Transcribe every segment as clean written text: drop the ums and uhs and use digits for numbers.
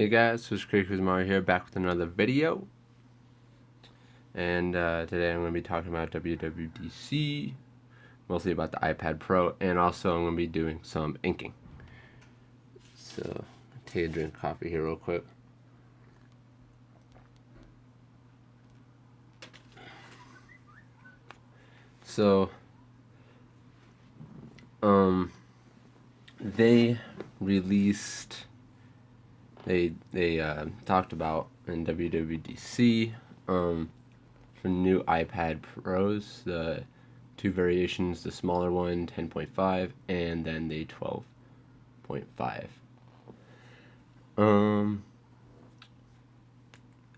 Hey guys, this is Kuzomari here, back with another video. And today I'm going to be talking about WWDC, mostly about the iPad Pro, and also I'm going to be doing some inking. So, I'll take a drink of coffee here real quick. So, they released, they talked about in WWDC, for new iPad Pros, the two variations, the smaller one, 10.5, and then the 12.5.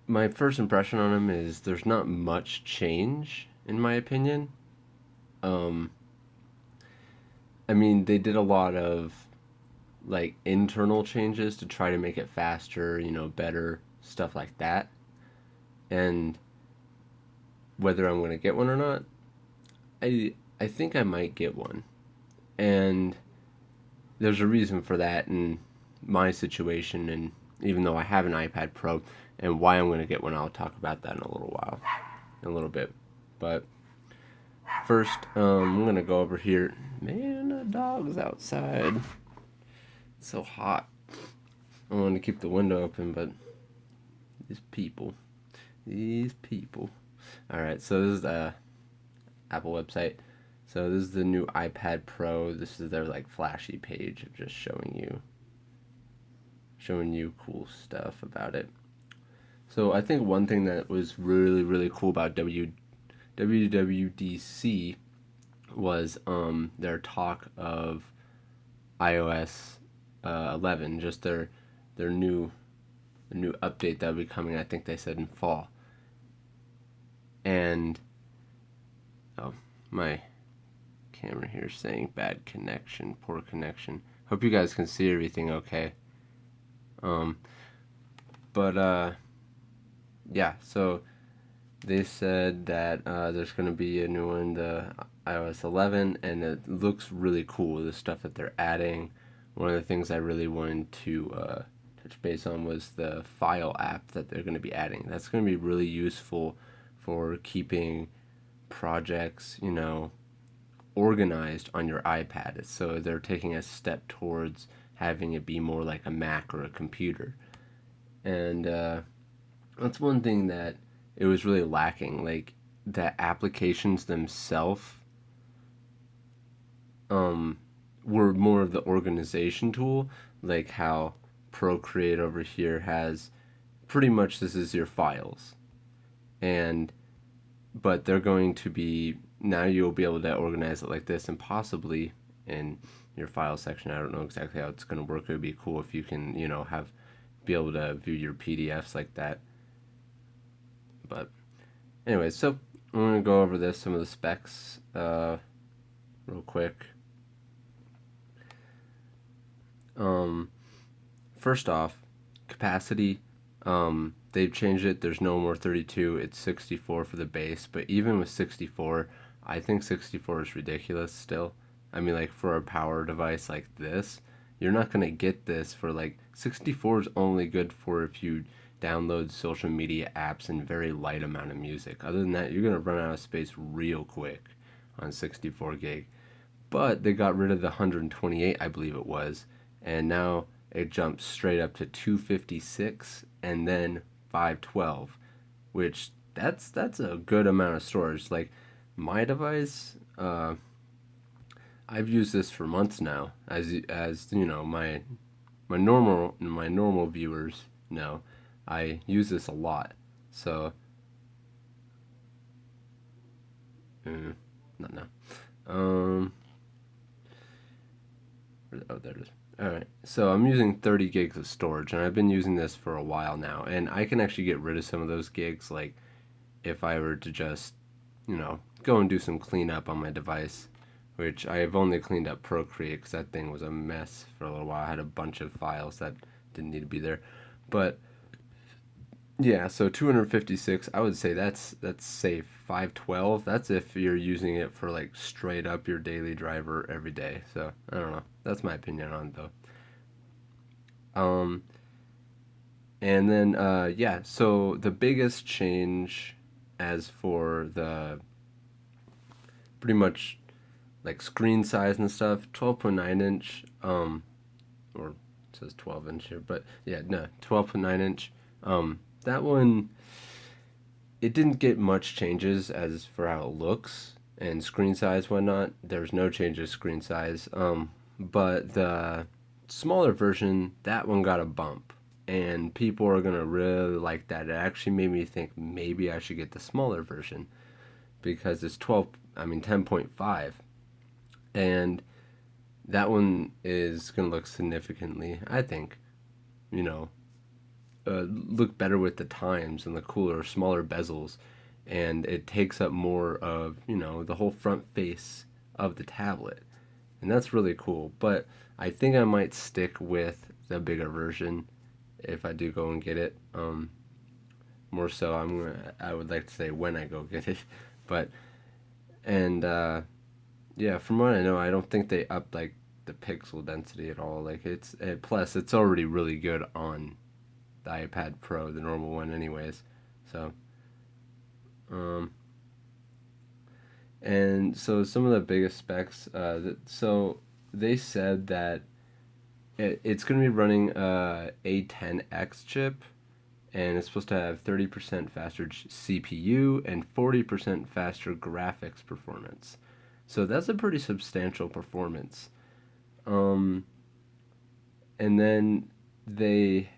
My first impression on them is there's not much change, in my opinion. I mean, they did a lot of like internal changes to try to make it faster, better, stuff like that. And whether I'm going to get one or not, I think I might get one. And there's a reason for that in my situation, and even though I have an iPad Pro, and why I'm going to get one, I'll talk about that in a little bit. But first, I'm going to go over here. Man, the dog's outside. It's so hot. I wanted to keep the window open, but these people. Alright, so this is the Apple website. So this is the new iPad Pro. This is their like flashy page of just showing you cool stuff about it. So I think one thing that was really, really cool about WWDC was their talk of iOS 11, just their new update that will be coming. I think they said in fall. And my camera here is saying bad connection, poor connection. Hope you guys can see everything okay. Yeah, so they said that there's going to be a new one, the iOS 11, and it looks really cool, the stuff that they're adding. One of the things I really wanted to touch base on was the file app that they're going to be adding. That's going to be really useful for keeping projects, organized on your iPad. So they're taking a step towards having it be more like a Mac or a computer. And that's one thing that it was really lacking. Like, the applications themselves were more of the organization tool, like how Procreate over here has pretty much this is your files. But they're going to be, now you'll be able to organize it like this, and possibly in your file section. I don't know exactly how it's going to work. It would be cool if you can, be able to view your PDFs like that. But anyway, so I'm going to go over some of the specs real quick. First off, capacity. They've changed it. There's no more 32. It's 64 for the base. But even with 64, I think 64 is ridiculous still. I mean, like, for a power device like this, you're not going to get this for, like, 64 is only good for if you download social media apps and very light amount of music. Other than that, you're going to run out of space real quick on 64 gig. But they got rid of the 128, I believe it was, and now it jumps straight up to 256 and then 512, which that's a good amount of storage. Like, my device, I've used this for months now, as you know, my normal viewers know. I use this a lot, so not now. Oh, there it is. Alright, so I'm using 30 gigs of storage, and I've been using this for a while now, and I can actually get rid of some of those gigs, like, if I were to just, go and do some cleanup on my device, which I have only cleaned up Procreate, because that thing was a mess for a little while. I had a bunch of files that didn't need to be there, but yeah, so 256, I would say that's safe. 512, that's if you're using it for like straight up your daily driver every day. So I don't know. That's my opinion on it though. And then yeah, so the biggest change as for the pretty much like screen size and stuff, 12.9 inch, or it says 12 inch here, but yeah, no, 12.9 inch. That one, it didn't get much changes as for how it looks and screen size, whatnot. There's no changes screen size. But the smaller version, that one got a bump, and people are gonna really like that. It actually made me think maybe I should get the smaller version because it's 12. I mean 10.5, and that one is gonna look significantly, I think, you know, look better with the times and the cooler, smaller bezels, and it takes up more of the whole front face of the tablet, and that's really cool. But I think I might stick with the bigger version if I do go and get it. More so, I would like to say when I go get it, but and yeah, from what I know, I don't think they upped like the pixel density at all. Like plus it's already really good on the iPad Pro, the normal one, anyways. So, um, and so some of the biggest specs. So they said that it's going to be running a A10X chip, and it's supposed to have 30% faster CPU and 40% faster graphics performance. So that's a pretty substantial performance. Um, and then they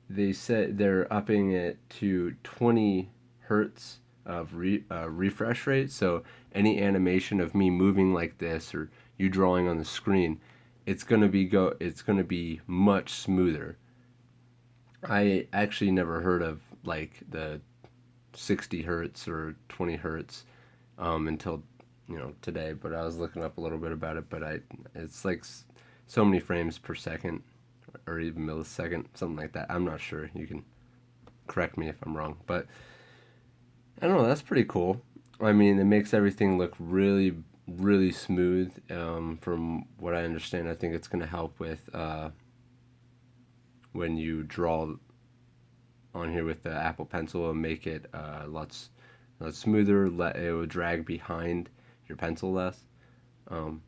they said they're upping it to 20 hertz of refresh rate. So any animation of me moving like this or you drawing on the screen, it's gonna be much smoother. I actually never heard of like the 60 hertz or 20 hertz until today, but I was looking up a little bit about it. But it's like so many frames per second or even millisecond, something like that. I'm not sure. You can correct me if I'm wrong, but I don't know. That's pretty cool. I mean, it makes everything look really, really smooth. From what I understand, I think it's going to help with when you draw on here with the Apple Pencil and make it lots smoother. It will drag behind your pencil less. Um,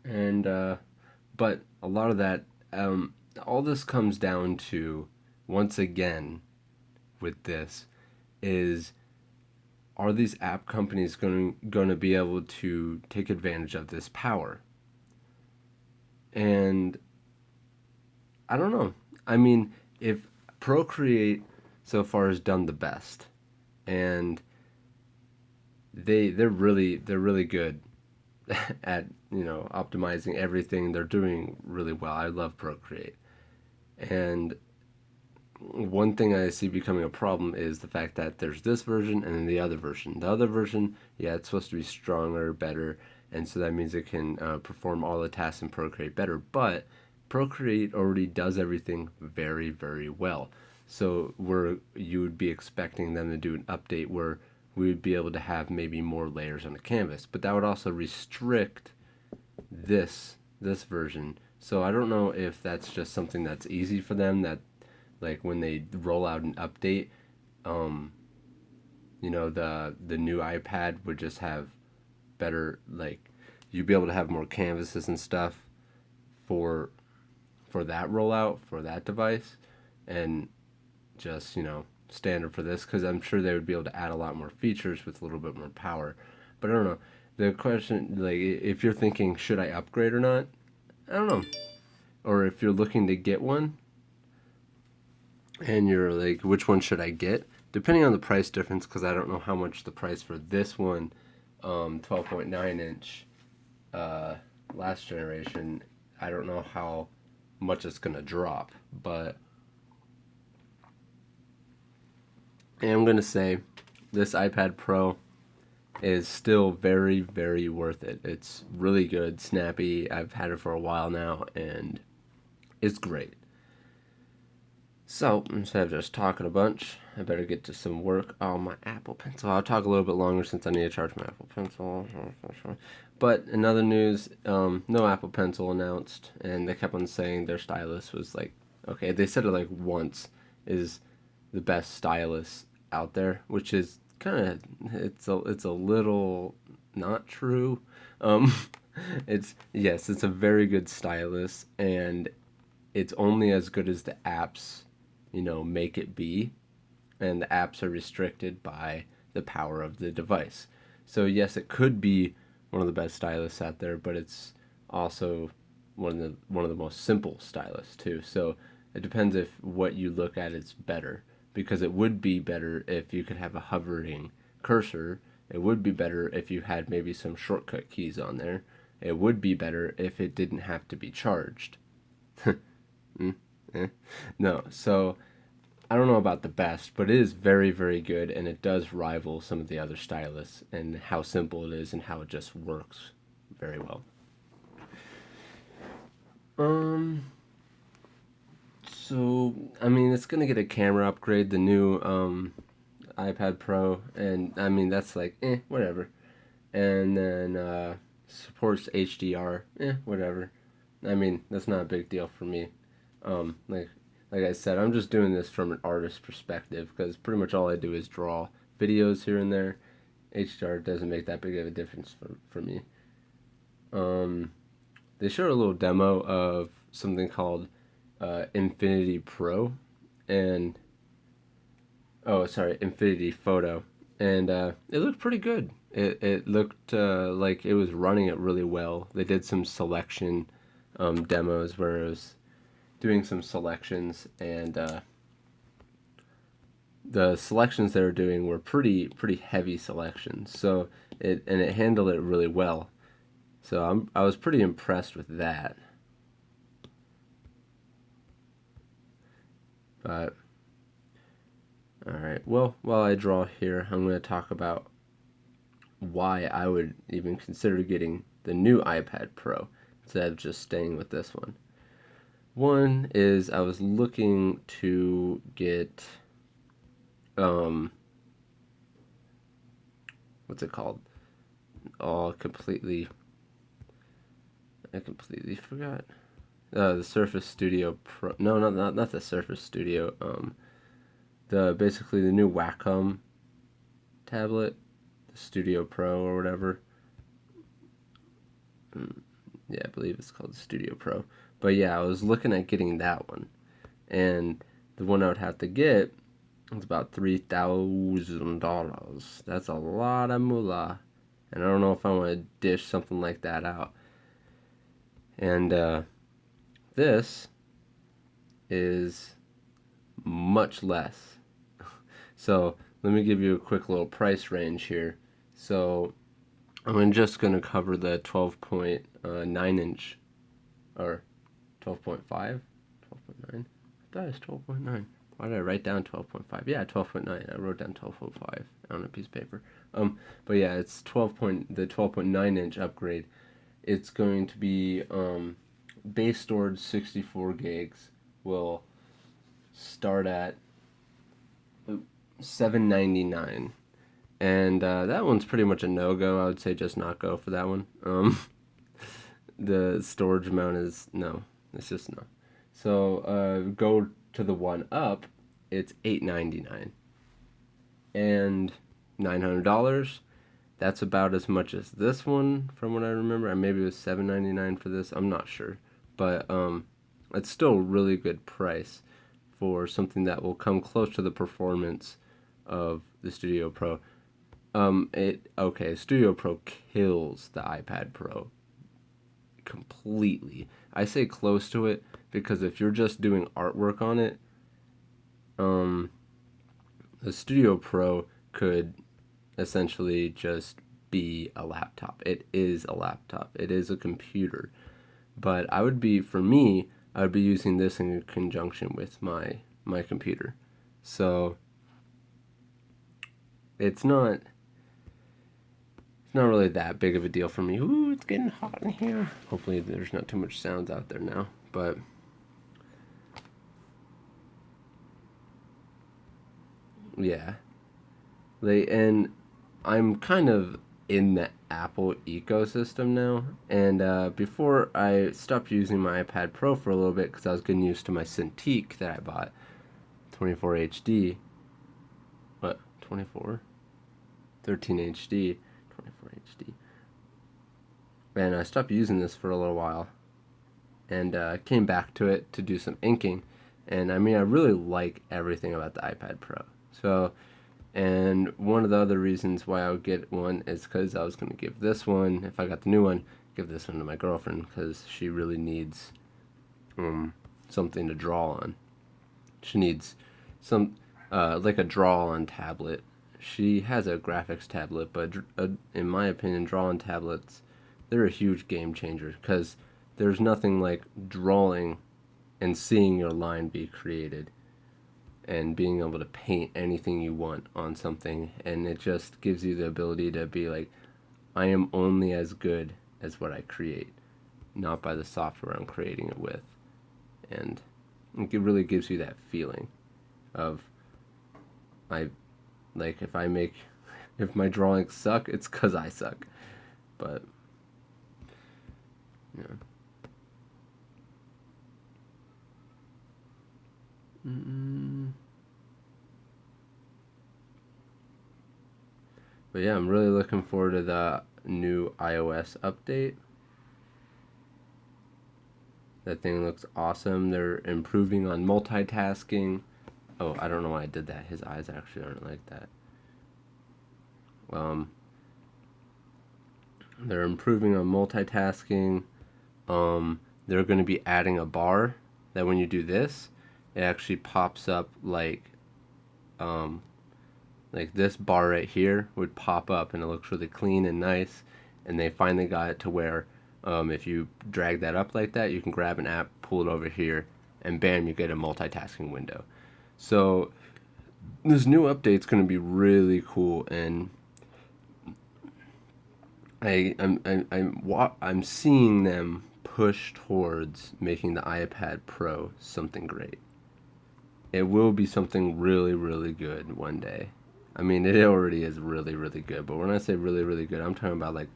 and but a lot of that, all this comes down to, once again, with this, is are these app companies going to be able to take advantage of this power? And I don't know. I mean, if Procreate so far has done the best, and they're really good at optimizing everything. They're doing really well. I love Procreate, and one thing I see becoming a problem is the fact that there's this version and then the other version. The other version, yeah, it's supposed to be stronger, better, and so that means it can perform all the tasks in Procreate better. But Procreate already does everything very, very well. So you would be expecting them to do an update where we would be able to have maybe more layers on the canvas, but that would also restrict this version. So I don't know if that's just something that's easy for them, that like when they roll out an update, um, the new iPad would just have better, like, you'd be able to have more canvases and stuff for that rollout for that device, and just standard for this, because I'm sure they would be able to add a lot more features with a little bit more power. But I don't know. The question, like, if you're thinking should I upgrade or not, I don't know. Or if you're looking to get one, and you're like, which one should I get? Depending on the price difference, because I don't know how much the price for this one, 12.9 inch, last generation, I don't know how much it's gonna drop, but I'm gonna say this iPad Pro is still very, very worth it. It's really good, snappy. I've had it for a while now, and it's great. So, instead of just talking a bunch, I better get to some work on my Apple Pencil. I'll talk a little bit longer since I need to charge my Apple Pencil. But in other news, no Apple Pencil announced, and they kept on saying their stylus was like Okay, they said it like once, is the best stylus out there, which is kind of, it's a little not true. Um, it's, yes, it's a very good stylus, and it's only as good as the apps, make it be, and the apps are restricted by the power of the device. So yes, it could be one of the best styluses out there, but it's also one of the most simple styluses too. So it depends if what you look at is better, because it would be better if you could have a hovering cursor. It would be better if you had maybe some shortcut keys on there. It would be better if it didn't have to be charged. Mm, eh. No, so I don't know about the best, but it is very, very good, and it does rival some of the other stylists and how simple it is and how it just works very well. Um, so I mean, it's gonna get a camera upgrade, the new iPad Pro, and I mean that's like whatever. And then supports HDR, whatever. I mean that's not a big deal for me. Like I said, I'm just doing this from an artist perspective because pretty much all I do is draw videos here and there. HDR doesn't make that big of a difference for me. Um, they showed a little demo of something called Infinity Pro, and Infinity Photo, and it looked pretty good. It looked like it was running it really well. They did some selection demos where it was doing some selections, and the selections they were doing were pretty heavy selections. So it handled it really well. So I was pretty impressed with that. But all right, well, while I draw here, I'm going to talk about why I would even consider getting the new iPad Pro instead of just staying with this one. One is I was looking to get what's it called? Oh, I completely forgot. The Surface Studio Pro. No, not the Surface Studio. The basically the new Wacom tablet, the Studio Pro or whatever. Yeah, I believe it's called the Studio Pro. But yeah, I was looking at getting that one, and the one I would have to get is about $3,000. That's a lot of moolah, and I don't know if I want to dish something like that out. And this is much less. So let me give you a quick little price range here. So I'm just going to cover the 12.9 inch, or 12.5, 12.9. I thought it was 12.9. Why did I write down 12.5? Yeah, 12.9. I wrote down 12.5 on a piece of paper. But yeah, it's the 12.9 inch upgrade. It's going to be base storage 64 gigs. Will start at $799, and that one's pretty much a no-go. I would say just not go for that one. The storage amount is no. It's just no. So go to the one up. It's $899 and $900. That's about as much as this one, from what I remember. Maybe it was $799 for this. I'm not sure, but it's still a really good price for something that will come close to the performance of the Studio Pro. Studio Pro kills the iPad Pro completely. I say close to it because if you're just doing artwork on it, the Studio Pro could essentially just be a laptop. It is a laptop. It is a computer. But I would be using this in conjunction with my computer. So it's not really that big of a deal for me. Ooh, it's getting hot in here. Hopefully there's not too much sounds out there now, but yeah. And I'm kind of in Apple ecosystem now. And before, I stopped using my iPad Pro for a little bit because I was getting used to my Cintiq that I bought, 24 HD. What? 24? 13 HD, 24 HD. And I stopped using this for a little while, and came back to it to do some inking. And I mean, I really like everything about the iPad Pro. So, and one of the other reasons why I would get one is because I was going to give this one, if I got the new one, give this one to my girlfriend because she really needs something to draw on. She needs some, like a draw on tablet. She has a graphics tablet, but in my opinion, draw on tablets, they're a huge game changer because there's nothing like drawing and seeing your line be created and being able to paint anything you want on something, and it just gives you the ability to be like, I am only as good as what I create, not by the software I'm creating it with. And it really gives you that feeling of, I like, if my drawings suck, it's because I suck. But yeah. But yeah, I'm really looking forward to the new iOS update. That thing looks awesome. They're improving on multitasking. Oh, I don't know why I did that. His eyes actually aren't like that. They're improving on multitasking. They're going to be adding a bar that when you do this, it actually pops up like this bar right here would pop up, and it looks really clean and nice. And they finally got it to where if you drag that up like that, you can grab an app, pull it over here, and bam, you get a multitasking window. So this new update's going to be really cool, and I'm seeing them push towards making the iPad Pro something great. It will be something really, really good one day. I mean, it already is really, really good. But when I say really, really good, I'm talking about like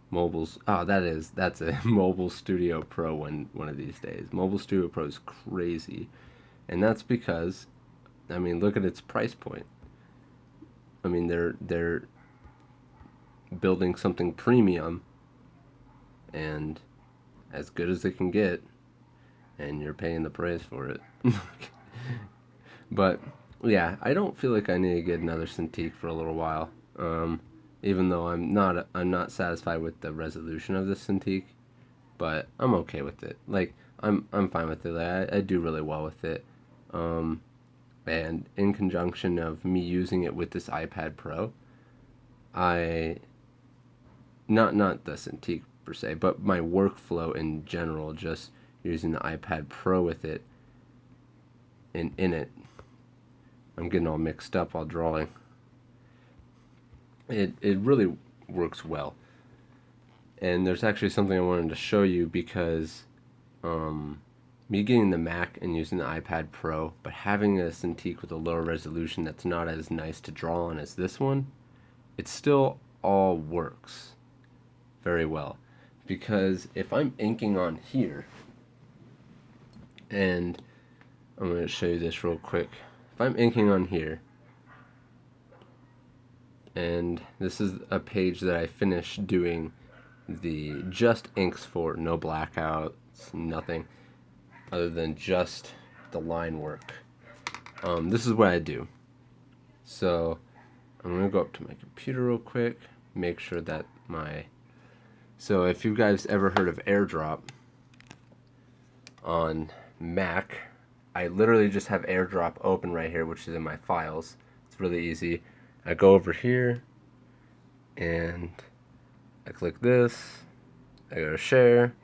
mobiles. Oh, that's a Mobile Studio Pro one of these days. Mobile Studio Pro is crazy, and that's because, I mean, look at its price point. I mean, they're building something premium and as good as they can get, and you're paying the price for it. But yeah, I don't feel like I need to get another Cintiq for a little while. Even though I'm not satisfied with the resolution of this Cintiq, but I'm okay with it. Like I'm fine with it. Like, I do really well with it. And in conjunction of me using it with this iPad Pro, I not the Cintiq per se, but my workflow in general, just using the iPad Pro with it, and in it, I'm getting all mixed up while drawing. It really works well. And there's actually something I wanted to show you because me getting the Mac and using the iPad Pro, but having a Cintiq with a lower resolution that's not as nice to draw on as this one, it still all works very well. Because if I'm inking on here, and I'm going to show you this real quick. If I'm inking on here, and this is a page that I finished doing the just inks for, no blackouts, nothing other than just the line work. This is what I do. So I'm going to go up to my computer real quick, make sure that so if you guys ever heard of AirDrop on Mac, I literally just have AirDrop open right here, which is in my files. It's really easy. I go over here and I click this. I go to share.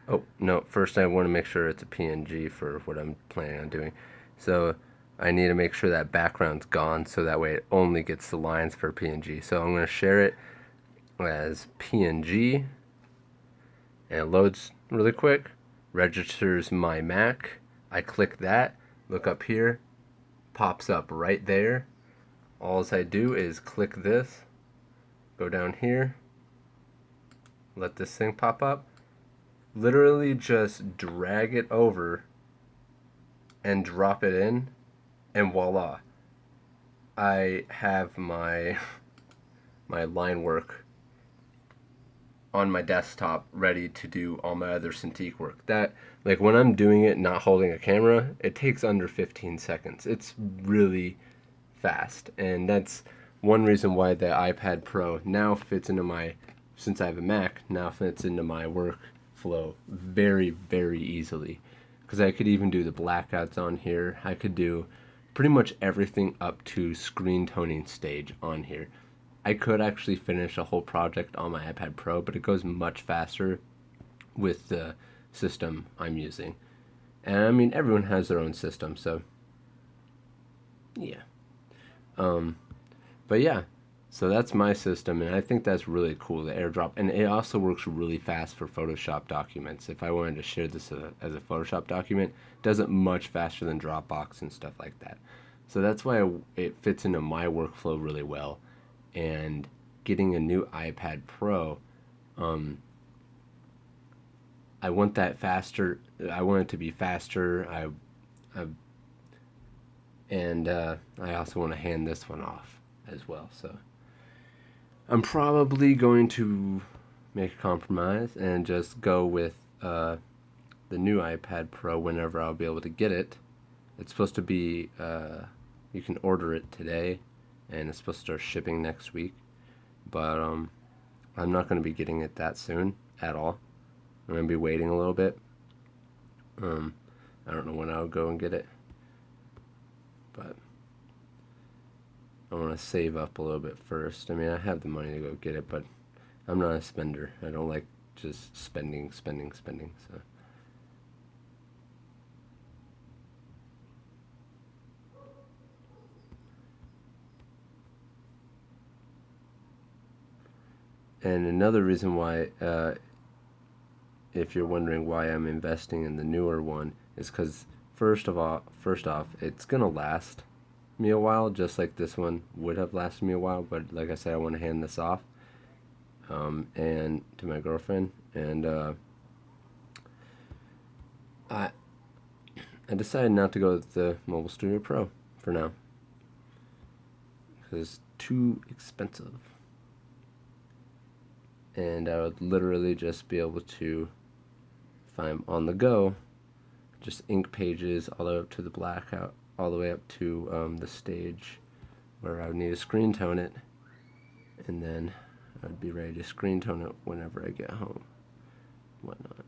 Oh, no, first I want to make sure it's a PNG for what I'm planning on doing. So I need to make sure that background's gone so that way it only gets the lines for PNG. So I'm going to share it as PNG, and it loads really quick, registers my Mac. I click that, look up here, pops up right there. All I do is click this, go down here, let this thing pop up. Literally just drag it over and drop it in, and voila. I have my my line work on my desktop ready to do all my other Cintiq work. That, like, when I'm doing it not holding a camera, it takes under 15 seconds. It's really fast, and that's one reason why the iPad Pro now fits into my, since I have a Mac, now fits into my workflow very, very easily. Because I could even do the blackouts on here. I could do pretty much everything up to screen toning stage on here. I could actually finish a whole project on my iPad Pro, but it goes much faster with the system I'm using. And I mean, everyone has their own system, so yeah. But yeah, so that's my system, and I think that's really cool, the AirDrop. And it also works really fast for Photoshop documents. If I wanted to share this as a Photoshop document, it does it much faster than Dropbox and stuff like that. So that's why it fits into my workflow really well. And getting a new iPad Pro, I want that faster. I want it to be faster. And I also want to hand this one off as well. So I'm probably going to make a compromise and just go with the new iPad Pro whenever I'll be able to get it. It's supposed to be, you can order it today, and it's supposed to start shipping next week. But I'm not going to be getting it that soon at all. I'm going to be waiting a little bit. I don't know when I'll go and get it, but I want to save up a little bit first. I mean, I have the money to go get it, but I'm not a spender. I don't like just spending. So and another reason why, if you're wondering why I'm investing in the newer one, is because first off, it's gonna last me a while, just like this one would have lasted me a while. But like I said, I want to hand this off, and to my girlfriend, and I decided not to go with the Mobile Studio Pro for now because it's too expensive, and I would literally just be able to, if I'm on the go, just ink pages all the way up to the blackout, all the way up to the stage where I would need to screen tone it, and then I'd be ready to screen tone it whenever I get home, whatnot.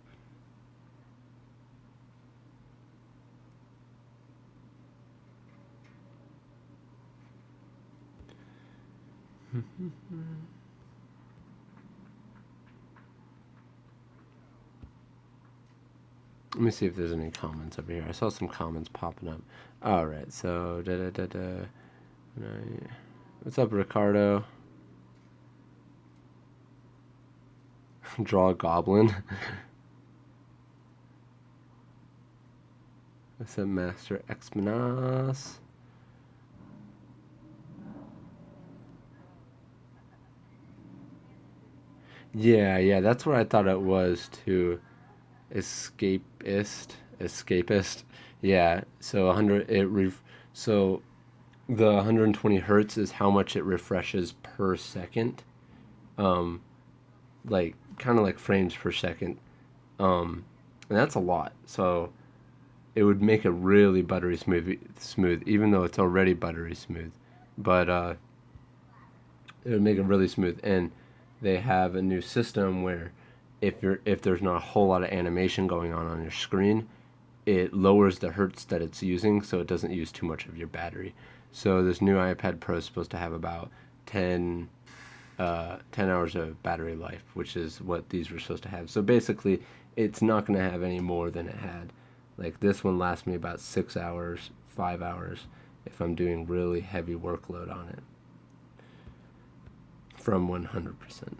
Let me see if there's any comments over here. I saw some comments popping up. Alright, so what's up, Ricardo? Draw a goblin. What's up, Master Xmenas? Yeah, that's what I thought it was too. Escapist. Yeah. So 100. So the 120 hertz is how much it refreshes per second. Like kind of like frames per second. And that's a lot. So it would make it really buttery smooth, even though it's already buttery smooth. But it would make it really smooth. And they have a new system where if there's not a whole lot of animation going on your screen, it lowers the hertz that it's using, so it doesn't use too much of your battery. So this new iPad Pro is supposed to have about 10 hours of battery life, which is what these were supposed to have. So basically, it's not going to have any more than it had. Like this one lasts me about 6 hours, 5 hours, if I'm doing really heavy workload on it, from 100%.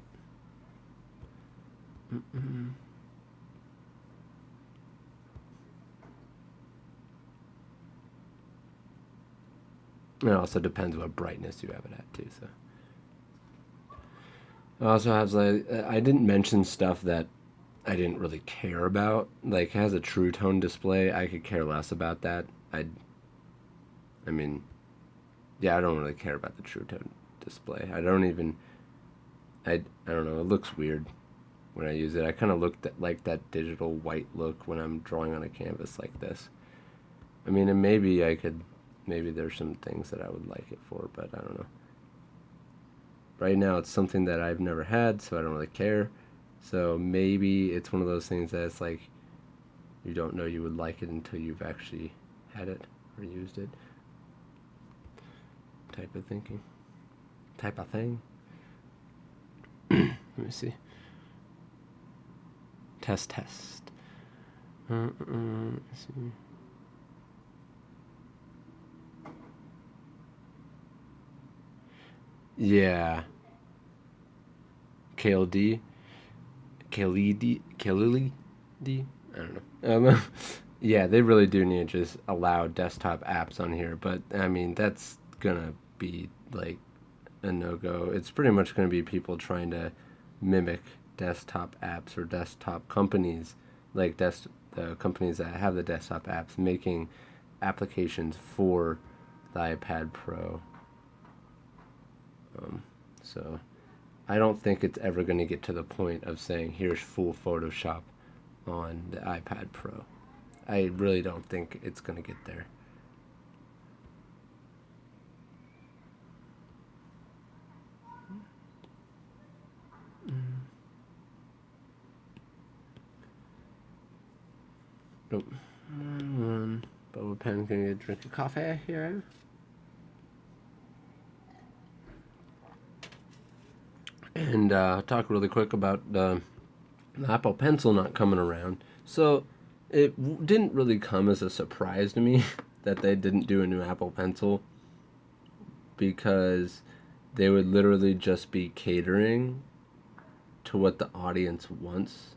It also depends what brightness you have it at too. So It also has like I didn't mention stuff that I didn't really care about. Like it has a true tone display. I could care less about that. I mean, yeah, I don't really care about the true tone display. I don't even I don't know. It looks weird when I use it. I kind of look like that digital white look when I'm drawing on a canvas like this. I mean, and maybe I could, maybe there's some things that I would like it for, but I don't know. Right now, it's something that I've never had, so I don't really care. So maybe it's one of those things that it's like you don't know you would like it until you've actually had it or used it. Type of thinking. Type of thing. Let me see. Test. Let's see. Yeah. KLD. KLD? I don't know. Yeah, they really do need to just allow desktop apps on here, but I mean, that's gonna be like a no go. It's pretty much gonna be people trying to mimic desktop apps or desktop companies, like the companies that have the desktop apps making applications for the iPad Pro. Um, so I don't think it's ever going to get to the point of saying here's full Photoshop on the iPad Pro. I really don't think it's going to get there. Nope. Bubble pen, can you drink a coffee here? And talk really quick about the Apple Pencil not coming around. So it didn't really come as a surprise to me that they didn't do a new Apple Pencil because they would literally just be catering to what the audience wants,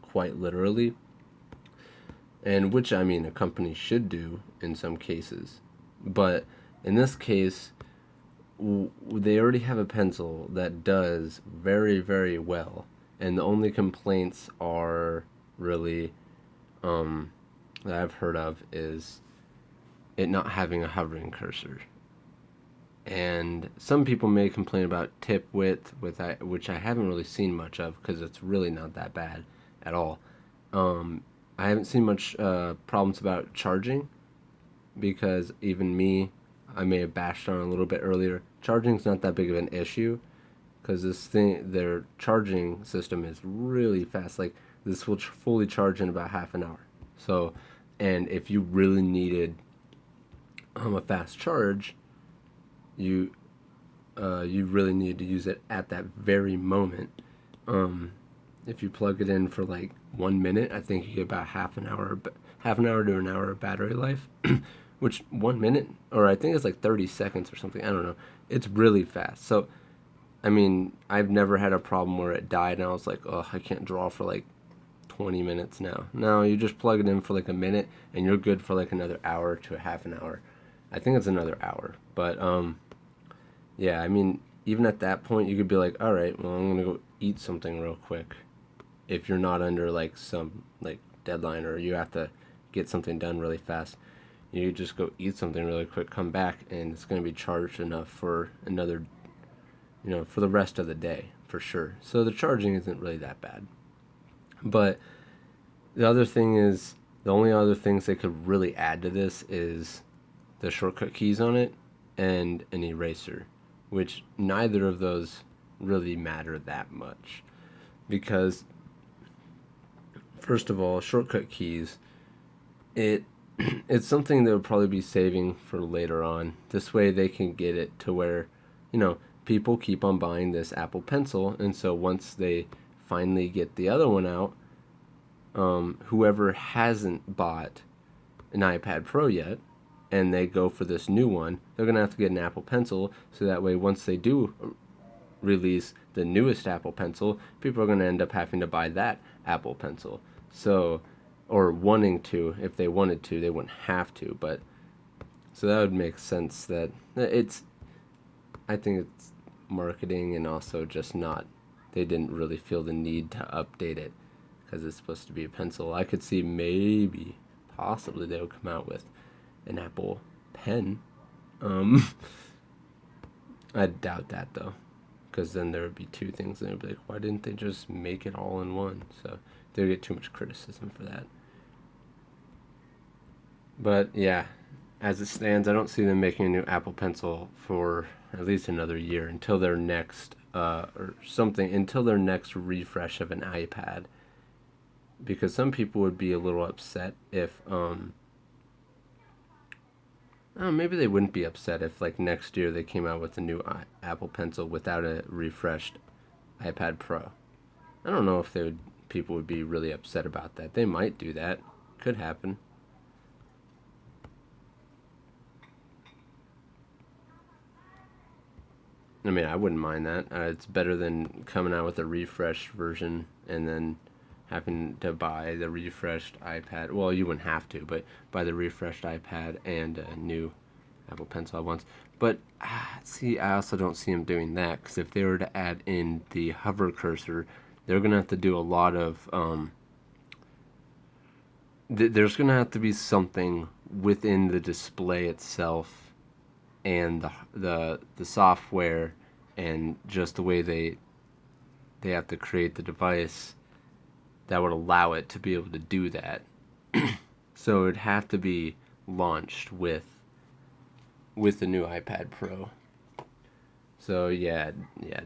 quite literally. And which, I mean, a company should do in some cases. But in this case, they already have a pencil that does very, very well. And the only complaints are really that I've heard of is it not having a hovering cursor. And some people may complain about tip width, which I haven't really seen much of because it's really not that bad at all. I haven't seen much problems about charging because even me, I may have bashed on a little bit earlier. Charging's not that big of an issue because their charging system is really fast. Like this will fully charge in about half an hour. So, and if you really needed a fast charge, you you really need to use it at that very moment. If you plug it in for like 1 minute, I think you get about half an hour to an hour of battery life. Which 1 minute, or I think it's like 30 seconds or something. I don't know. It's really fast. So, I mean, I've never had a problem where it died and I was like, oh, I can't draw for like 20 minutes now. No, you just plug it in for like a minute and you're good for like another hour to a half an hour. I think it's another hour. But yeah, I mean, even at that point, you could be like, all right, well, I'm gonna go eat something real quick. If you're not under like some like deadline or you have to get something done really fast, you just go eat something really quick, come back, and it's gonna be charged enough for another, for the rest of the day for sure. So the charging isn't really that bad. But the other thing is, the only other things they could really add to this is the shortcut keys on it and an eraser, which neither of those really matter that much. Because, first of all, shortcut keys, it it's something they'll probably be saving for later on. This way they can get it to where, people keep on buying this Apple Pencil, and so once they finally get the other one out, whoever hasn't bought an iPad Pro yet and they go for this new one, they're going to have to get an Apple Pencil so that way once they do release the newest Apple Pencil, people are going to end up having to buy that Apple Pencil. So, or wanting to, if they wanted to, they wouldn't have to, but so that would make sense that I think it's marketing and also just not they didn't really feel the need to update it because it's supposed to be a pencil. I could see maybe, possibly, they would come out with an Apple Pen. I doubt that though, because then there would be two things, and they'd be like, why didn't they just make it all in one? So they'd get too much criticism for that. But yeah, as it stands, I don't see them making a new Apple Pencil for at least another year until their next until their next refresh of an iPad. Because some people would be a little upset if maybe they wouldn't be upset if like next year they came out with a new Apple Pencil without a refreshed iPad Pro. I don't know if people would be really upset about that. They might do that. Could happen. I mean, I wouldn't mind that. It's better than coming out with a refreshed version and then having to buy the refreshed iPad. Well, you wouldn't have to, but buy the refreshed iPad and a new Apple Pencil at once. But see, I also don't see them doing that, because if they were to add in the hover cursor, they're gonna have to do a lot of there's gonna have to be something within the display itself and the software and just the way they have to create the device that would allow it to be able to do that. So it would have to be launched with the new iPad Pro. So yeah,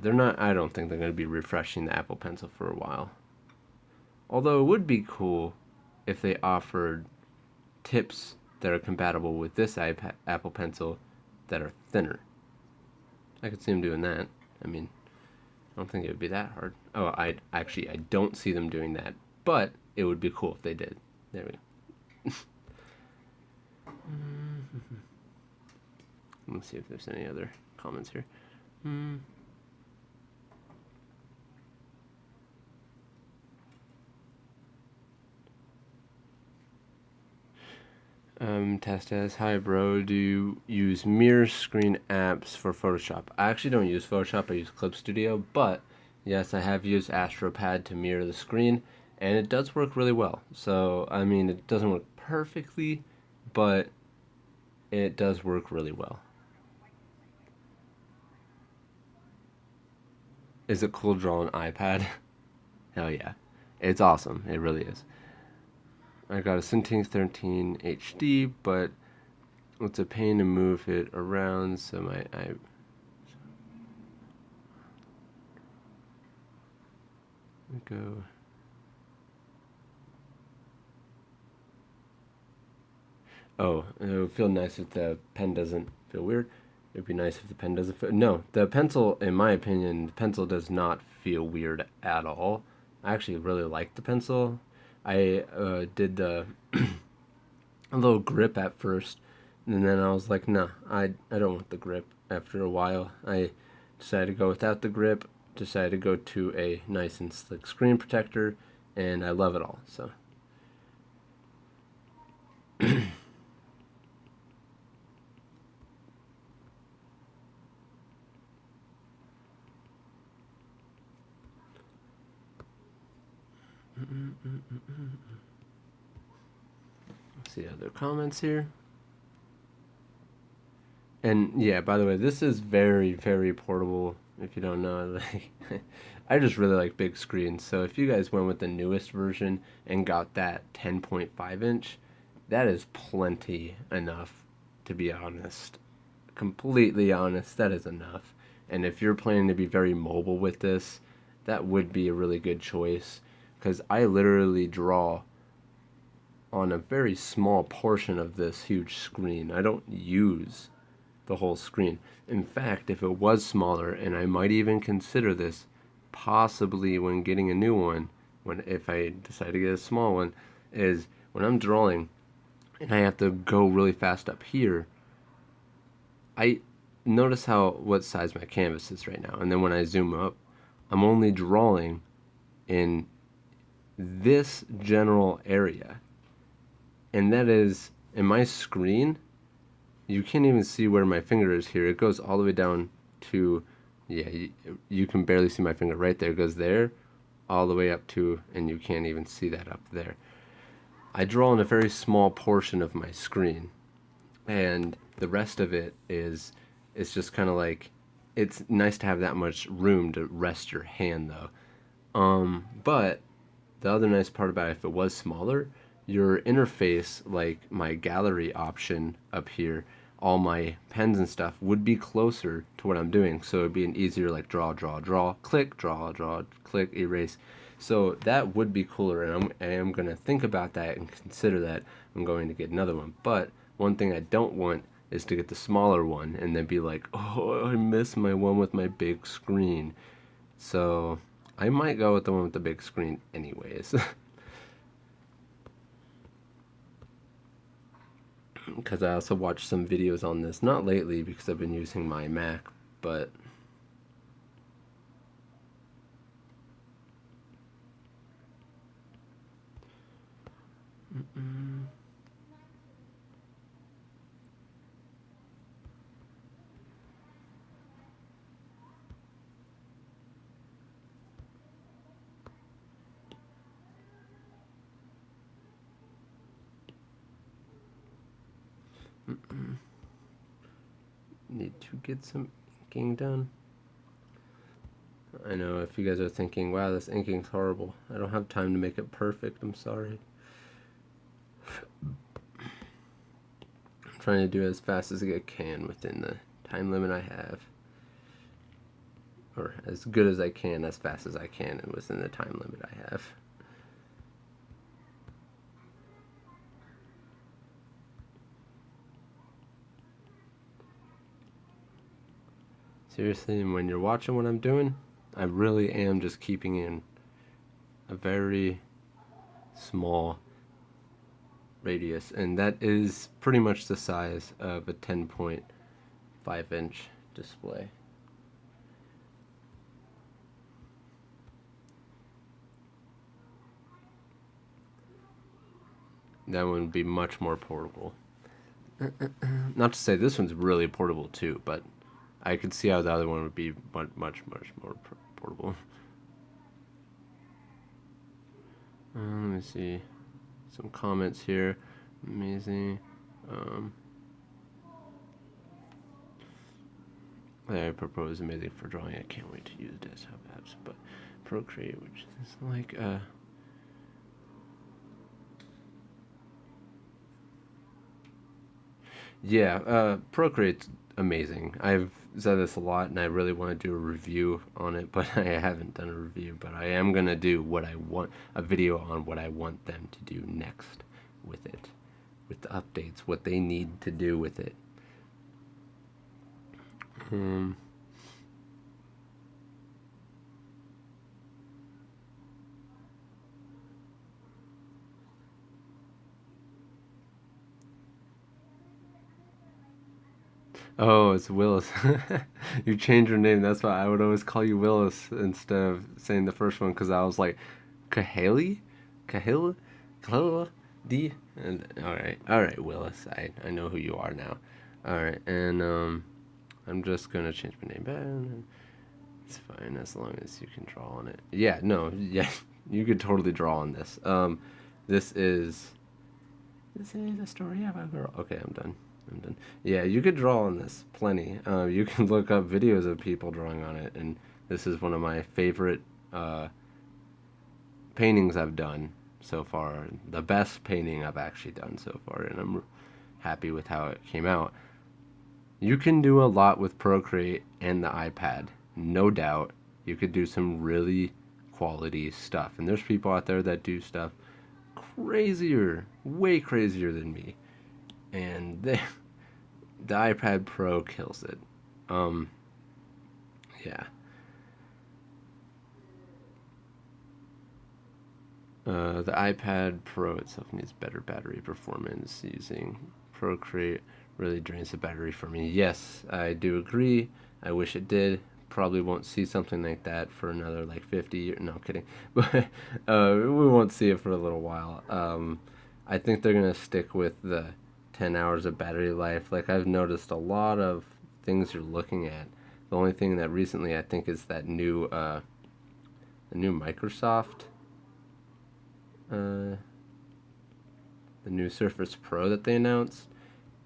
they're not. I don't think they're going to be refreshing the Apple Pencil for a while. Although it would be cool if they offered tips that are compatible with this Apple Pencil that are thinner. I could see them doing that. I mean, I don't think it would be that hard. Oh, I don't see them doing that, but it would be cool if they did. There we go. Let's see if there's any other comments here. Test. Hi, bro. Do you use mirror screen apps for Photoshop? I actually don't use Photoshop. I use Clip Studio, but yes, I have used AstroPad to mirror the screen, and it does work really well. So, I mean, it doesn't work perfectly, but it does work really well. Is it cool to draw on iPad? Hell yeah. It's awesome. It really is. I got a Cintiq 13 HD, but it's a pain to move it around, so go. Oh, it would feel nice if the pen doesn't feel weird. It'd be nice if the pen doesn't feel... No, the pencil, in my opinion, the pencil does not feel weird at all. I actually really like the pencil. I did the a little grip at first, and then I was like, nah, I don't want the grip. After a while, I decided to go without the grip, decided to go to a nice and slick screen protector, and I love it all, so... Let's see other comments here. And yeah, by the way, this is very, very portable. If you don't know, like, I just really like big screens. So if you guys went with the newest version and got that 10.5 inch, that is plenty enough, to be honest. Completely honest, that is enough. And if you're planning to be very mobile with this, that would be a really good choice. Because I literally draw on a very small portion of this huge screen. I don't use the whole screen. In fact, if it was smaller, and I might even consider this possibly when getting a new one, if I decide to get a small one, is when I'm drawing and I have to go really fast up here, I notice what size my canvas is right now, and then when I zoom up, I'm only drawing in this general area, and that is in my screen. You can't even see where my finger is here. It goes all the way down to Yeah, you can barely see my finger right there. It goes there, all the way up to, and you can't even see that up there. I draw on a very small portion of my screen, and the rest of it is, it's just kind of like, it's nice to have that much room to rest your hand though. But the other nice part about it, if it was smaller, your interface, like my gallery option up here, all my pens and stuff would be closer to what I'm doing. So it'd be an easier like draw, draw, draw, click, draw, click, erase. So that would be cooler, and I am going to think about that and consider that I'm going to get another one. But one thing I don't want is to get the smaller one and then be like, oh, I miss my one with my big screen. So I might go with the one with the big screen anyways. Because I also watched some videos on this, not lately because I've been using my Mac, but need to get some inking done. I know if you guys are thinking, wow, this inking's horrible. I don't have time to make it perfect. I'm sorry. I'm trying to do it as fast as I can within the time limit I have. Or as good as I can, as fast as I can, and within the time limit I have. Seriously, and when you're watching what I'm doing, I really am just keeping in a very small radius, and that is pretty much the size of a 10.5-inch display. That one would be much more portable. Not to say this one's really portable too, but I could see how the other one would be much more portable. Let me see some comments here. Amazing. I propose amazing for drawing. I can't wait to use desktop apps, but Procreate, which is like yeah, Procreate's amazing. I've said this a lot, and I really want to do a review on it, but I haven't done a review. But I am gonna do what I want, a video on what I want them to do next with it, with the updates, what they need to do with it. Oh, it's Willis. You changed your name. That's why I would always call you Willis instead of saying the first one because I was like, Kahali? Kahila? Kahila? D? And, all right, Willis. I know who you are now. All right, and I'm just gonna change my name back. It's fine as long as you can draw on it. Yeah, no, yeah, you could totally draw on this. This is a story of a girl. Okay, I'm done. Yeah, you could draw on this plenty. You can look up videos of people drawing on it, and this is one of my favorite paintings I've done so far. The best painting I've actually done so far, and I'm happy with how it came out. You can do a lot with Procreate and the iPad, no doubt. You could do some really quality stuff, and there's people out there that do stuff crazier, way crazier than me, and the iPad Pro kills it. Yeah. The iPad Pro itself needs better battery performance. Using Procreate really drains the battery for me. Yes, I do agree. I wish it did. Probably won't see something like that for another like 50 years. No, I'm kidding. But we won't see it for a little while. I think they're going to stick with the 10 hours of battery life. Like, I've noticed a lot of things you're looking at The only thing that recently I think is that the new Microsoft, the new Surface Pro that they announced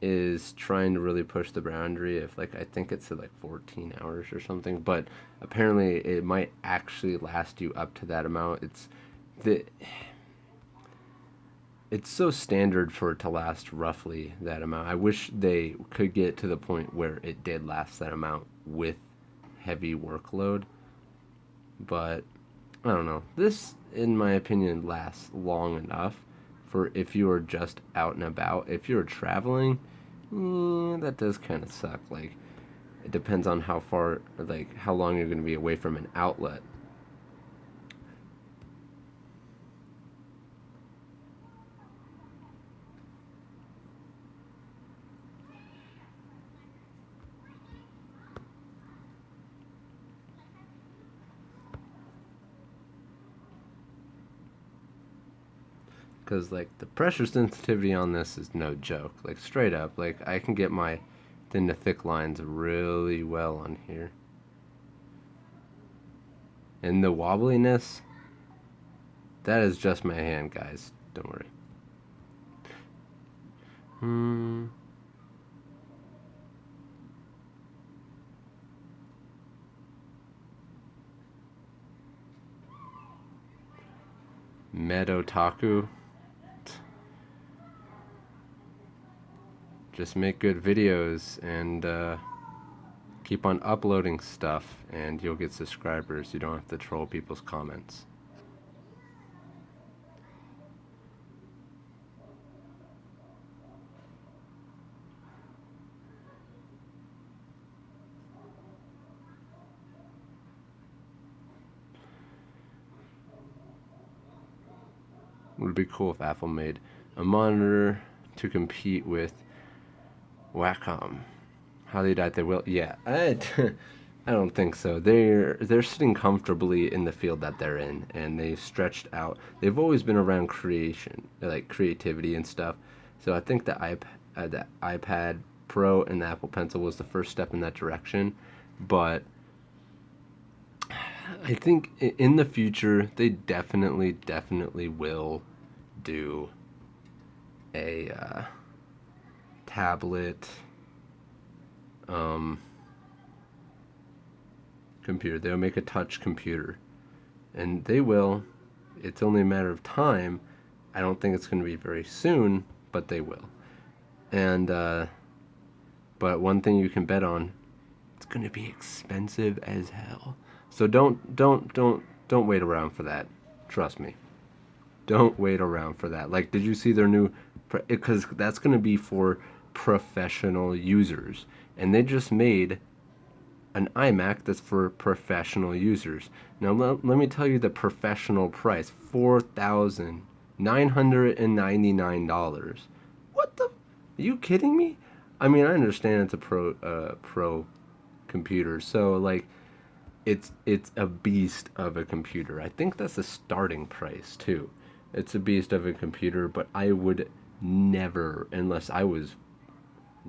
is trying to really push the boundary of like I think it's like 14 hours or something, but apparently it might actually last you up to that amount. The it's so standard for it to last roughly that amount. I wish they could get to the point where it did last that amount with heavy workload, but I don't know. This, in my opinion, lasts long enough for if you are just out and about. If you're traveling, that does kind of suck. Like, it depends on how far, like, how long you're going to be away from an outlet. Because, like, the pressure sensitivity on this is no joke. Like, straight up. Like, I can get my thin to thick lines really well on here. And the wobbliness, that is just my hand, guys. Don't worry. Medotaku. Just make good videos and keep on uploading stuff, and you'll get subscribers. You don't have to troll people's comments. It would be cool if Apple made a monitor to compete with Wacom. How they died, they will. Yeah, I don't think so. They're sitting comfortably in the field that they're in, and they stretched out. They've always been around creation, like creativity and stuff. So I think the iPad Pro and the Apple Pencil was the first step in that direction. But I think in the future they definitely will do a tablet computer. They'll make a touch computer, and they will. It's only a matter of time. I don't think it's going to be very soon, but they will. And but one thing you can bet on, it's going to be expensive as hell. So don't wait around for that. Trust me. Don't wait around for that. Like, did you see their new? Because that's going to be for professional users, and they just made an iMac that's for professional users. Now let me tell you the professional price: $4,999. What the? Are you kidding me? I mean, I understand it's a pro computer, so like it's a beast of a computer. I think that's the starting price too. It's a beast of a computer, but I would never, unless I was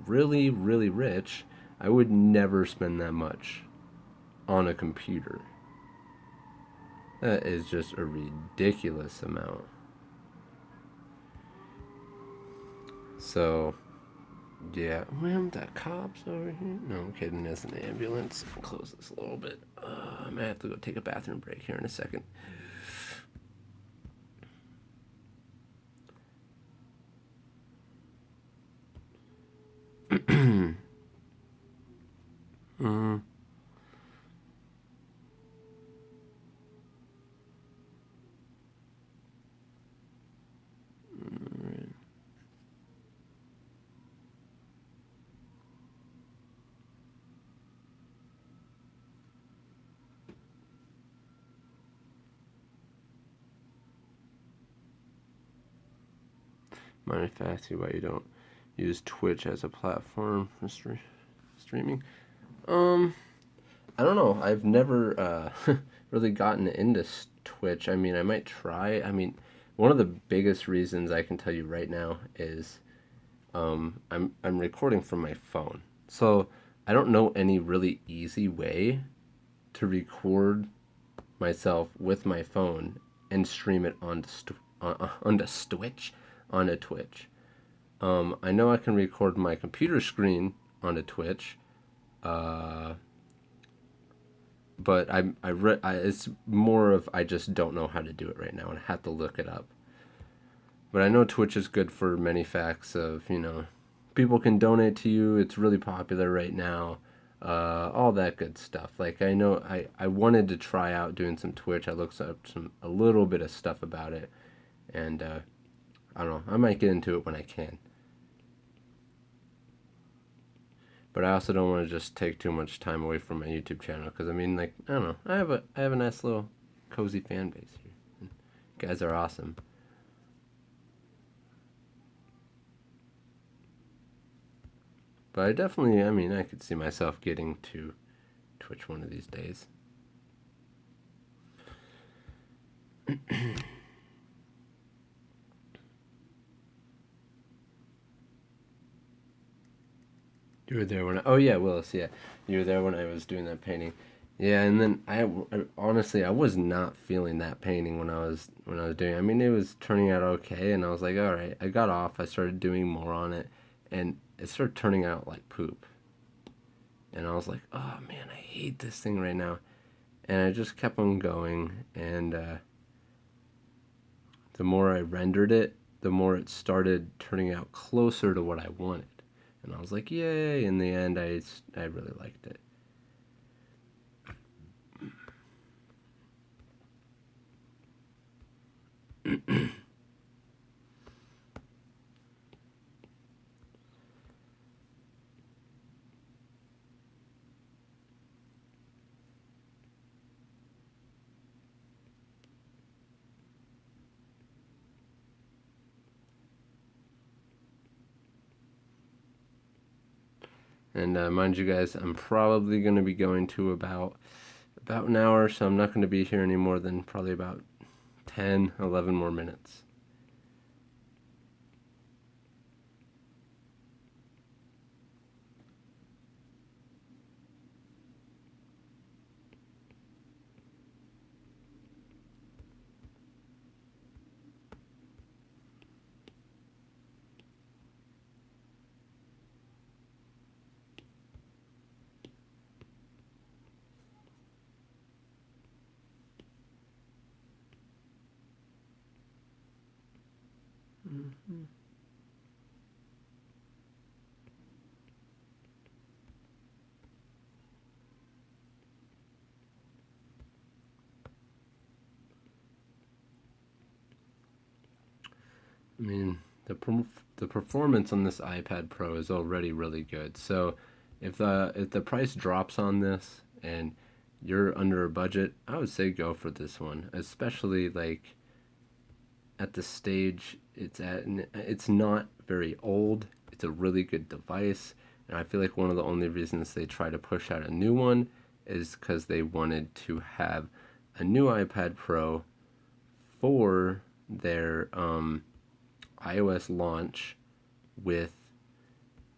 really rich, I would never spend that much on a computer. That is just a ridiculous amount. So, yeah. Ma'am, that cops over here? No, I'm kidding. There's an ambulance. I'll close this a little bit. I might have to go take a bathroom break here in a second. Mind if I ask you why you don't use Twitch as a platform for streaming? I don't know. I've never really gotten into Twitch. I mean, I might try. I mean, one of the biggest reasons I can tell you right now is I'm recording from my phone. So I don't know any really easy way to record myself with my phone and stream it onto Twitch. I know I can record my computer screen onto Twitch, uh, but it's more of I just don't know how to do it right now and I have to look it up. But I know Twitch is good for many facts of, people can donate to you. It's really popular right now. All that good stuff. Like I know I wanted to try out doing some Twitch. I looked up a little bit of stuff about it, and I don't know. I might get into it when I can. But I also don't want to just take too much time away from my YouTube channel because I mean, like, I don't know. I have a nice little cozy fan base here. You guys are awesome. But I mean, I could see myself getting to Twitch one of these days. You were there when oh yeah, Willis, yeah. You were there when I was doing that painting. Yeah, and then honestly I was not feeling that painting when I was doing it. I mean, it was turning out okay and I was like, "All right." I got off. I started doing more on it and it started turning out like poop. And I was like, "Oh man, I hate this thing right now." And I just kept on going and the more I rendered it, the more it started turning out closer to what I wanted. And I was like, "Yay." In the end, I really liked it. And mind you guys, I'm probably going to be going to about an hour, so I'm not going to be here any more than probably about 10, 11 more minutes. Mm-hmm. I mean, the performance on this iPad Pro is already really good. So if the price drops on this and you're under a budget, I would say go for this one, especially like at the stage it's at. It's not very old. It's a really good device, and I feel like one of the only reasons they try to push out a new one is because they wanted to have a new iPad Pro for their iOS launch with,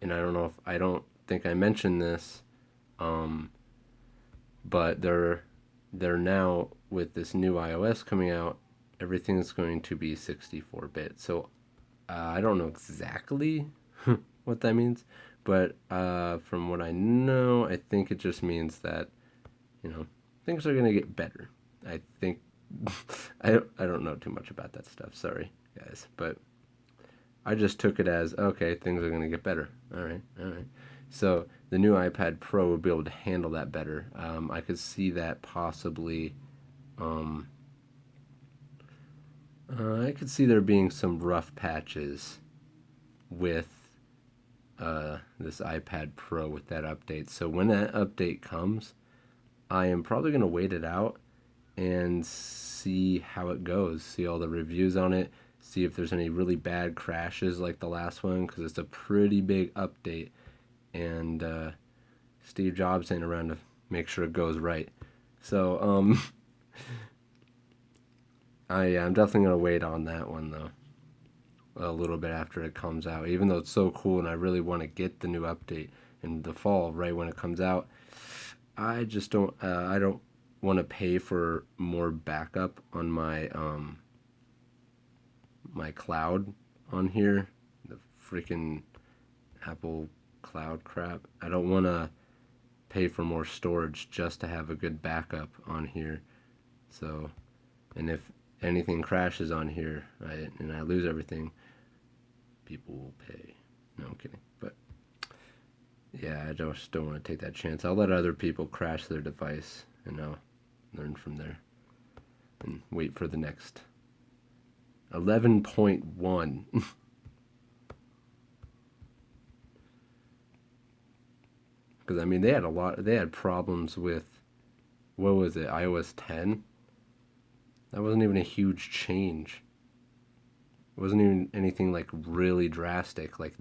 and I don't think I mentioned this, um, but they're now with this new iOS coming out, everything's going to be 64-bit. So I don't know exactly what that means, but from what I know, I think it just means that things are gonna get better. I think I don't know too much about that stuff. Sorry, guys, but I just took it as okay, things are gonna get better. All right, all right. So the new iPad Pro would be able to handle that better. I could see that possibly. Um, I could see there being some rough patches with this iPad Pro with that update. So when that update comes, I am probably going to wait it out and see how it goes. See all the reviews on it. See if there's any really bad crashes like the last one because it's a pretty big update. And Steve Jobs ain't around to make sure it goes right. So I'm definitely going to wait on that one though. A little bit after it comes out, even though it's so cool and I really want to get the new update. in the fall, right when it comes out. I just don't. I don't want to pay for more backup on my cloud on here. The freaking Apple Cloud crap. I don't want to pay for more storage just to have a good backup on here. So, and if anything crashes on here and I lose everything, people will pay. No, I'm kidding. But yeah, I just don't want to take that chance. I'll let other people crash their device and I'll learn from there and wait for the next 11.1. Because I mean, they had problems with, what was it, iOS 10? That wasn't even a huge change. It wasn't even anything like really drastic, like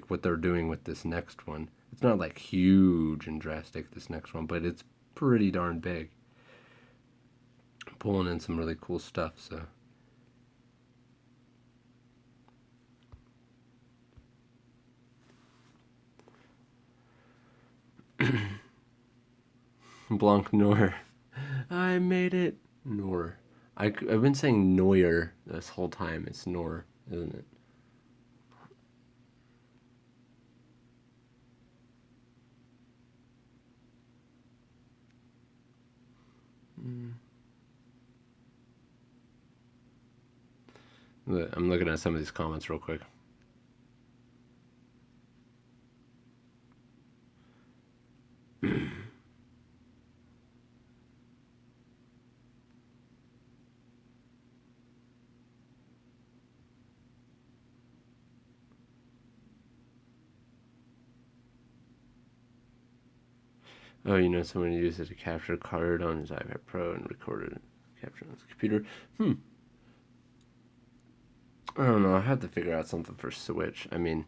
what they're doing with this next one. It's not like huge and drastic, this next one, but it's pretty darn big. Pulling in some really cool stuff, so. Blanc Noir. I made it. Noir. I've been saying Noir this whole time. It's Noir, isn't it? I'm looking at some of these comments real quick. Oh, someone used it to capture a card on his iPad Pro and recorded it, capture on his computer. I don't know. I have to figure out something for Switch. I mean,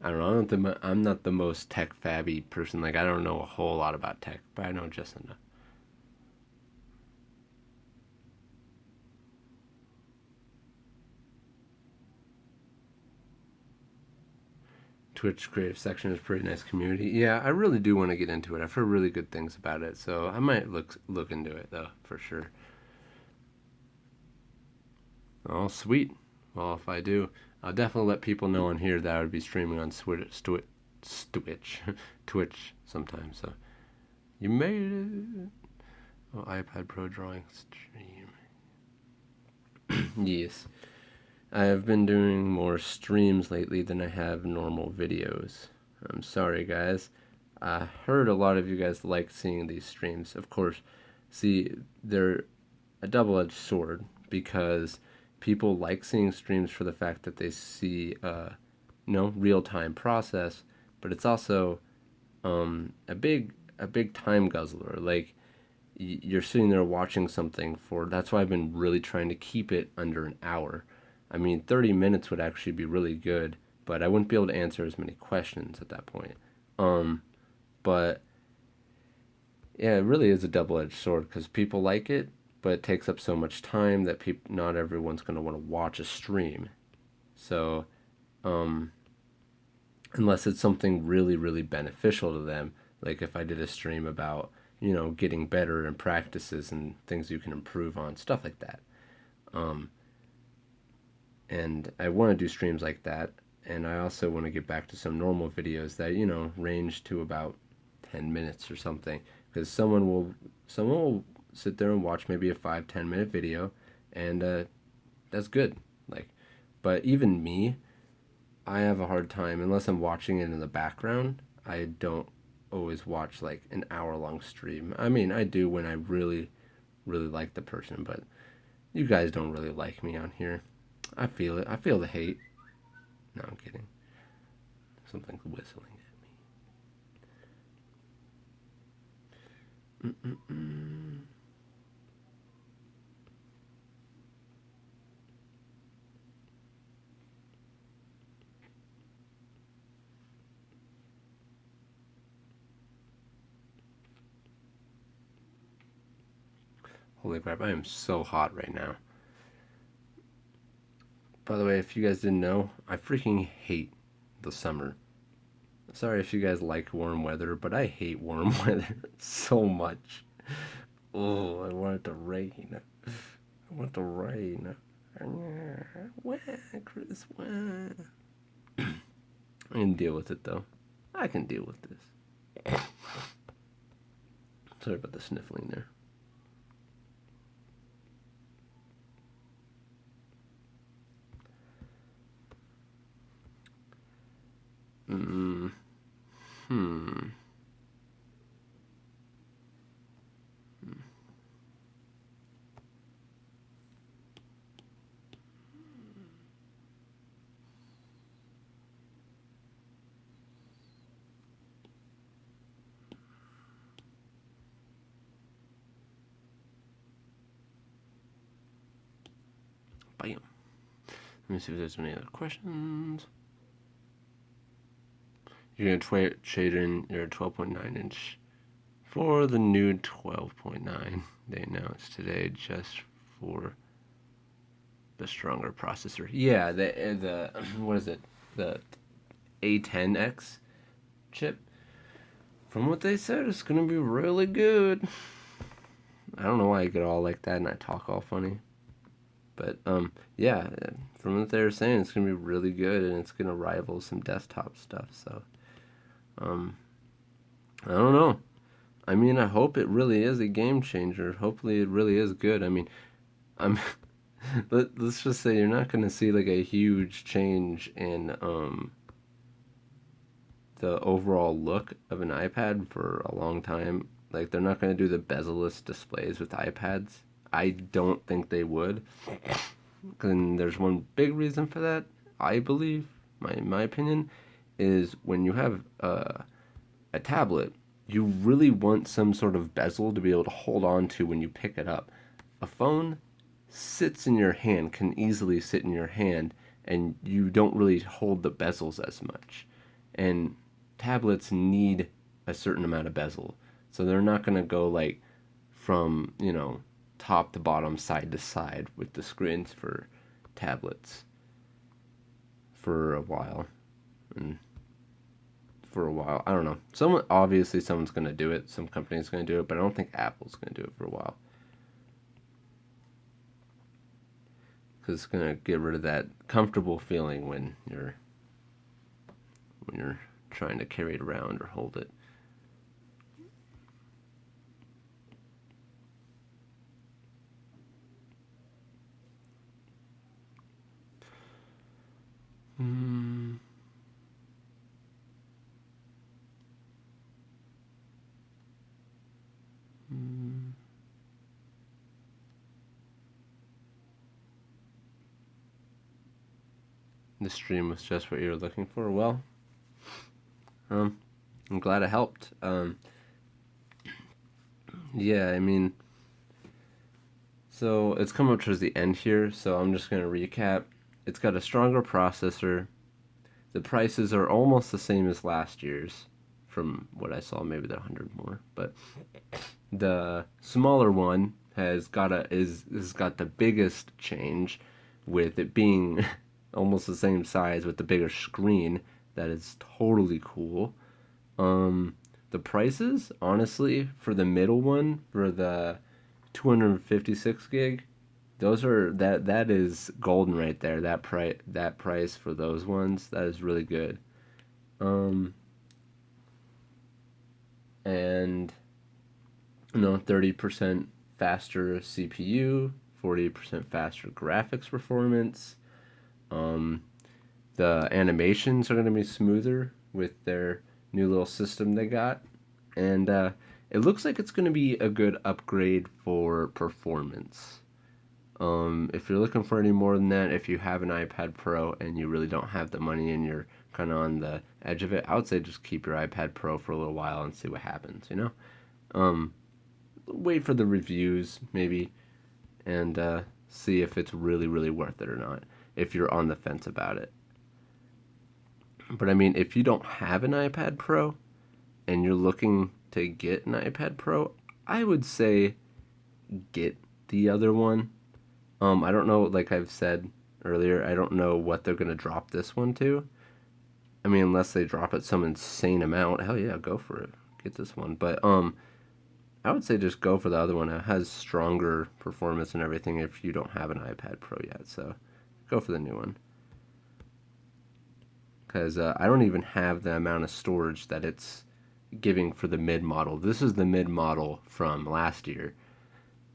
I don't know. I'm not the most tech fabby person. Like, I don't know a whole lot about tech, but I know just enough. Twitch creative section is a pretty nice community. Yeah, I really do want to get into it. I've heard really good things about it, so I might look into it though, for sure. Oh, sweet. Well, if I do, I'll definitely let people know on here that I would be streaming on Twitch sometime. So you made it. Oh, iPad Pro drawing stream. Yes. I have been doing more streams lately than I have normal videos. I'm sorry, guys. I heard a lot of you guys like seeing these streams. Of course, see, they're a double-edged sword because people like seeing streams for the fact that they see, real-time process, but it's also a big time guzzler. Like you're sitting there watching something for. That's why I've been really trying to keep it under an hour. I mean, 30 minutes would actually be really good, but I wouldn't be able to answer as many questions at that point. But yeah, it really is a double-edged sword because people like it, but it takes up so much time that not everyone's going to want to watch a stream. So, um, unless it's something really, really beneficial to them, like if I did a stream about, getting better in practices and things you can improve on, stuff like that. Um, and I want to do streams like that, and I also want to get back to some normal videos that range to about 10 minutes or something, because someone will sit there and watch maybe a 5-10 minute video, and that's good. Like, but even me, I have a hard time unless I'm watching it in the background. I don't always watch like an hour-long stream. I mean, I do when I really, really like the person, but you guys don't really like me on here. I feel it. I feel the hate. No, I'm kidding. Something's whistling at me. Mm-mm-mm. Holy crap, I am so hot right now. By the way, if you guys didn't know, I freaking hate the summer. Sorry if you guys like warm weather, but I hate warm weather so much. Oh, I want it to rain. I want the rain. Wah, Chris, wah. I can deal with it though. I can deal with this. Sorry about the sniffling there. Hmm. Bam. Let me see if there's any other questions. You're going to trade in your 12.9 inch for the new 12.9 they announced today, just for the stronger processor. Yeah, the what is it? The A10X chip. From what they said, it's gonna be really good. I don't know why I get all like that and I talk all funny, but yeah, from what they were saying, it's gonna be really good and it's gonna rival some desktop stuff. So, I don't know. I mean, I hope it really is a game changer. Hopefully, it really is good. I mean, I'm let's just say you're not gonna see like a huge change in the overall look of an iPad for a long time. Like they're not going to do the bezel-less displays with iPads. I don't think they would. And there's one big reason for that. I believe, my opinion, is when you have a tablet, you really want some sort of bezel to be able to hold on to when you pick it up. A phone sits in your hand, can easily sit in your hand, and you don't really hold the bezels as much. And tablets need a certain amount of bezel. So they're not going to go like from, top to bottom, side to side with the screens for tablets for a while. And for a while, I don't know. Someone's going to do it. Some company's going to do it, but I don't think Apple's going to do it for a while. Because it's going to get rid of that comfortable feeling when you're trying to carry it around or hold it. The stream was just what you were looking for. Well, I'm glad it helped. Yeah, I mean, so it's come up towards the end here, so I'm just going to recap. It's got a stronger processor. The prices are almost the same as last year's, from what I saw. Maybe they're 100 more, but the smaller one has got the biggest change, with it being almost the same size with the bigger screen. That is totally cool. The prices, honestly, for the middle one, for the 256 gig, that is golden right there. That price for those ones, that is really good. And 30% faster CPU, 40% faster graphics performance. The animations are going to be smoother with their new little system they got. And it looks like it's going to be a good upgrade for performance. If you're looking for any more than that, if you have an iPad Pro and you really don't have the money and you're kind of on the edge of it, I would say just keep your iPad Pro for a little while and see what happens, Wait for the reviews, maybe, and see if it's really, really worth it or not, if you're on the fence about it. But I mean, if you don't have an iPad Pro and you're looking to get an iPad Pro, I would say get the other one. I don't know, like I've said earlier, I don't know what they're going to drop this one to. I mean, unless they drop it some insane amount, hell yeah, go for it. Get this one. But I would say just go for the other one. It has stronger performance and everything if you don't have an iPad Pro yet. So go for the new one. Because I don't even have the amount of storage that it's giving for the mid model. This is the mid model from last year,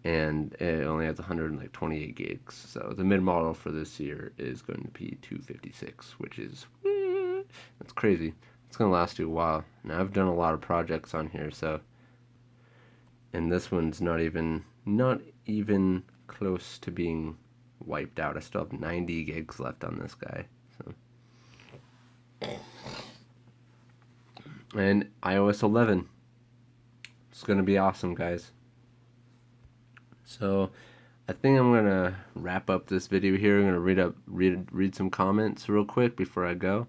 and it only has 128 gigs. So the mid model for this year is going to be 256, which is that's crazy. It's gonna last you a while. Now I've done a lot of projects on here, so and this one's not even close to being wiped out. I still have 90 gigs left on this guy. So. And iOS 11. It's gonna be awesome, guys. So I think I'm gonna wrap up this video here. I'm gonna read some comments real quick before I go.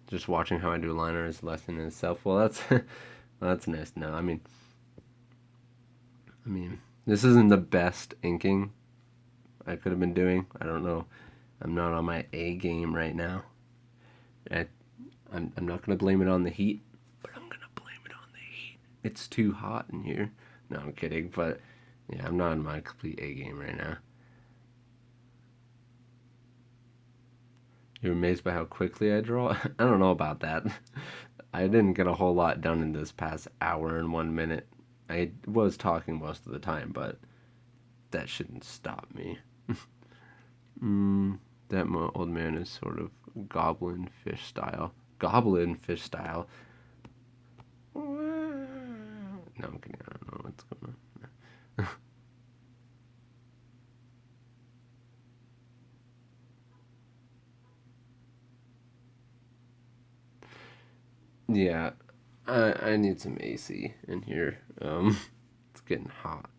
Just watching how I do liner is a lesson in itself. Well, that's that's nice. No, I mean, this isn't the best inking I could have been doing. I don't know. I'm not on my A game right now. I'm not gonna blame it on the heat, but I'm gonna blame it on the heat. It's too hot in here. No, I'm kidding. But yeah, I'm not in my complete A game right now. You're amazed by how quickly I draw? I don't know about that. I didn't get a whole lot done in this past hour and 1 minute. I was talking most of the time, but that shouldn't stop me. That old man is sort of goblin fish style. Goblin fish style? No, I'm kidding. I don't know what's going on. Yeah, I need some AC in here. It's getting hot.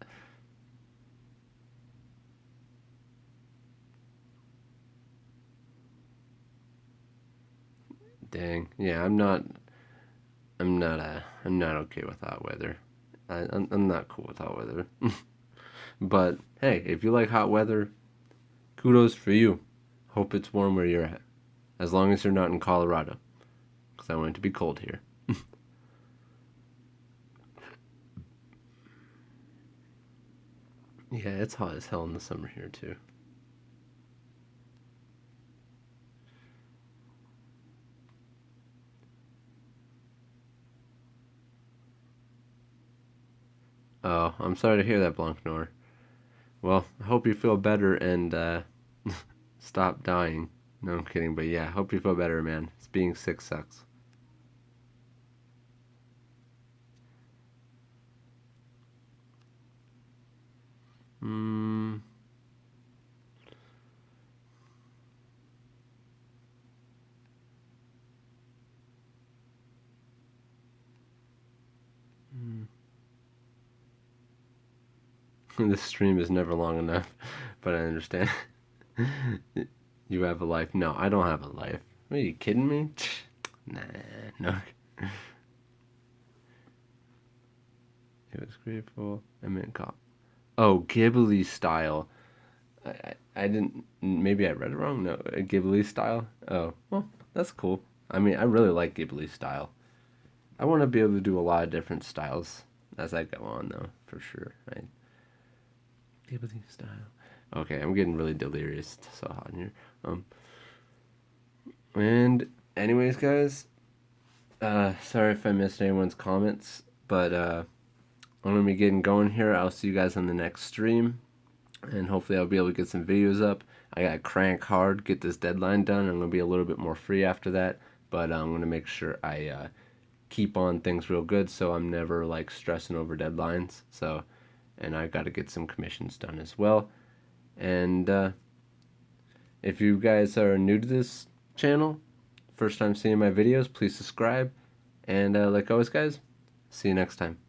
Dang. Yeah, I'm not okay with hot weather. I'm not cool with hot weather. But hey, if you like hot weather, kudos for you. Hope it's warm where you're at. As long as you're not in Colorado, because I want it to be cold here. Yeah, it's hot as hell in the summer here too. Oh, I'm sorry to hear that, Blanc Noir. Well, I hope you feel better and stop dying. No, I'm kidding, but yeah, hope you feel better, man. Being sick sucks. Mm. This stream is never long enough, but I understand. You have a life. No, I don't have a life. Are you kidding me? Nah, no. It was grateful. I meant cop. Oh, Ghibli style. I didn't. Maybe I read it wrong. No, Ghibli style. Oh, well, that's cool. I mean, I really like Ghibli style. I want to be able to do a lot of different styles as I go on, though, for sure. Right? Ghibli style. Okay, I'm getting really delirious. It's so hot in here. And anyways, guys, sorry if I missed anyone's comments, but I'm gonna be getting going here. I'll see you guys on the next stream, and hopefully I'll be able to get some videos up. I gotta crank hard, get this deadline done. I'm gonna be a little bit more free after that, but I'm gonna make sure I keep on things real good, so I'm never like stressing over deadlines. So, and I gotta get some commissions done as well. And if you guys are new to this channel, first time seeing my videos, please subscribe. And like always, guys, see you next time.